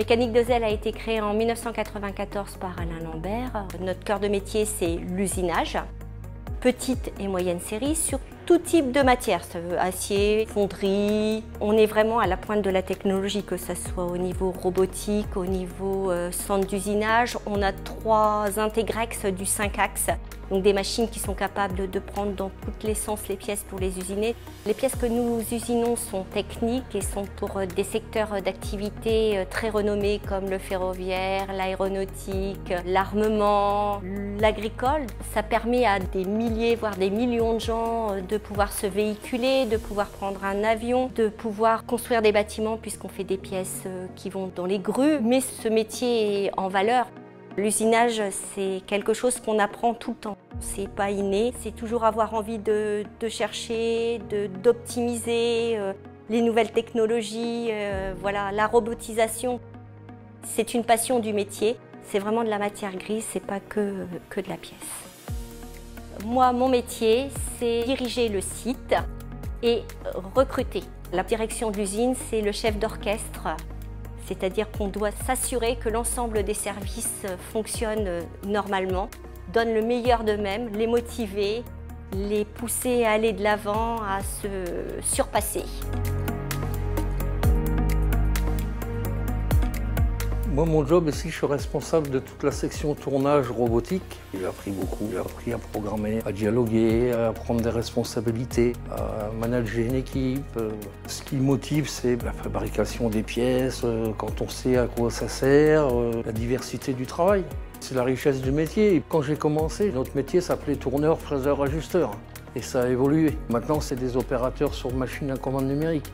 Mécanique de Zell a été créée en 1994 par Alain Lambert. Notre cœur de métier, c'est l'usinage. Petite et moyenne série sur tout type de matière, ça veut acier, fonderie. On est vraiment à la pointe de la technologie, que ce soit au niveau robotique, au niveau centre d'usinage. On a 3 Integrex du 5 axes, donc des machines qui sont capables de prendre dans tous les sens les pièces pour les usiner. Les pièces que nous usinons sont techniques et sont pour des secteurs d'activité très renommés comme le ferroviaire, l'aéronautique, l'armement, l'agricole. Ça permet à des milliers, voire des millions de gens de pouvoir se véhiculer, de pouvoir prendre un avion, de pouvoir construire des bâtiments puisqu'on fait des pièces qui vont dans les grues. Mais ce métier est en valeur. L'usinage, c'est quelque chose qu'on apprend tout le temps. C'est pas inné, c'est toujours avoir envie de chercher, d'optimiser les nouvelles technologies, voilà, la robotisation. C'est une passion du métier, c'est vraiment de la matière grise, c'est pas que de la pièce. Moi, mon métier, c'est diriger le site et recruter. La direction de l'usine, c'est le chef d'orchestre. C'est-à-dire qu'on doit s'assurer que l'ensemble des services fonctionnent normalement, donnent le meilleur d'eux-mêmes, les motiver, les pousser à aller de l'avant, à se surpasser. Moi, mon job ici, je suis responsable de toute la section tournage robotique. J'ai appris beaucoup. J'ai appris à programmer, à dialoguer, à prendre des responsabilités, à manager une équipe. Ce qui motive, c'est la fabrication des pièces, quand on sait à quoi ça sert, la diversité du travail. C'est la richesse du métier. Quand j'ai commencé, notre métier s'appelait tourneur, fraiseur, ajusteur. Et ça a évolué. Maintenant, c'est des opérateurs sur machine à commande numérique.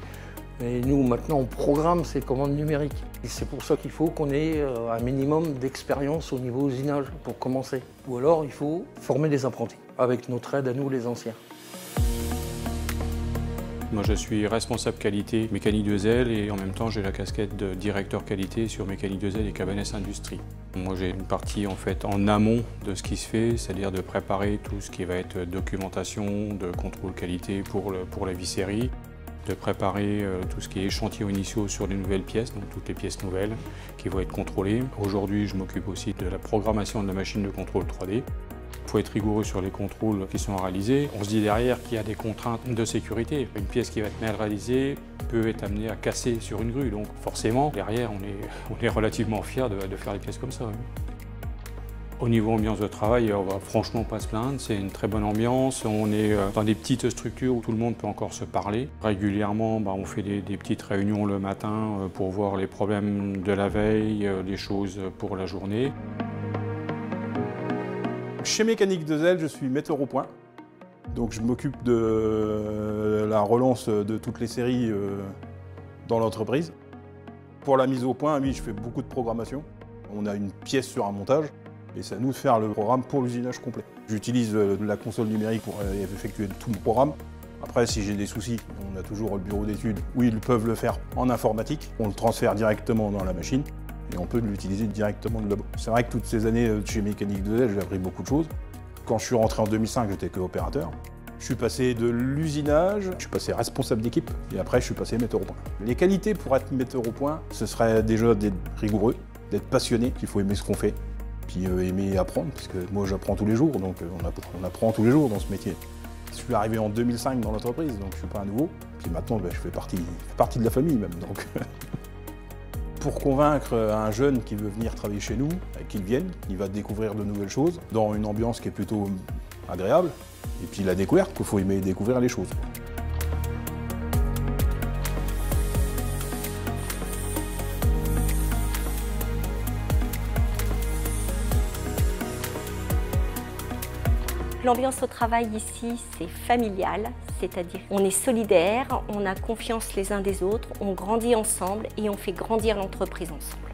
Et nous, maintenant, on programme ces commandes numériques. Et c'est pour ça qu'il faut qu'on ait un minimum d'expérience au niveau usinage pour commencer. Ou alors, il faut former des apprentis, avec notre aide à nous, les anciens. Moi, je suis responsable qualité Mécanique de Zell et en même temps, j'ai la casquette de directeur qualité sur Mécanique de Zell et Cabanès Industrie. Moi, j'ai une partie en fait en amont de ce qui se fait, c'est-à-dire de préparer tout ce qui va être documentation, de contrôle qualité pour la visserie, de préparer tout ce qui est échantillons initiaux sur les nouvelles pièces, donc toutes les pièces nouvelles qui vont être contrôlées. Aujourd'hui, je m'occupe aussi de la programmation de la machine de contrôle 3D. Il faut être rigoureux sur les contrôles qui sont réalisés. On se dit derrière qu'il y a des contraintes de sécurité. Une pièce qui va être mal réalisée peut être amenée à casser sur une grue. Donc forcément, derrière, on est relativement fiers de faire des pièces comme ça. Oui. Au niveau ambiance de travail, on va franchement pas se plaindre, c'est une très bonne ambiance. On est dans des petites structures où tout le monde peut encore se parler. Régulièrement, on fait des petites réunions le matin pour voir les problèmes de la veille, les choses pour la journée. Chez Mécanique de Zell, je suis metteur au point. Donc je m'occupe de la relance de toutes les séries dans l'entreprise. Pour la mise au point, oui, je fais beaucoup de programmation. On a une pièce sur un montage. Et c'est à nous de faire le programme pour l'usinage complet. J'utilise la console numérique pour effectuer tout mon programme. Après, si j'ai des soucis, on a toujours le bureau d'études où ils peuvent le faire en informatique. On le transfère directement dans la machine et on peut l'utiliser directement de là-bas. C'est vrai que toutes ces années chez Mécanique de Zell, j'ai appris beaucoup de choses. Quand je suis rentré en 2005, j'étais que opérateur. Je suis passé de l'usinage, je suis passé responsable d'équipe et après je suis passé metteur au point. Les qualités pour être metteur au point, ce serait déjà d'être rigoureux, d'être passionné, qu'il faut aimer ce qu'on fait. Puis aimer apprendre, puisque moi j'apprends tous les jours, donc on apprend tous les jours dans ce métier. Je suis arrivé en 2005 dans l'entreprise, donc je ne suis pas un nouveau. Puis maintenant, je fais partie de la famille même. Donc. Pour convaincre un jeune qui veut venir travailler chez nous, qu'il vienne, il va découvrir de nouvelles choses, dans une ambiance qui est plutôt agréable. Et puis la découverte, qu'il faut aimer découvrir les choses. L'ambiance au travail ici, c'est familial, c'est-à-dire on est solidaires, on a confiance les uns des autres, on grandit ensemble et on fait grandir l'entreprise ensemble.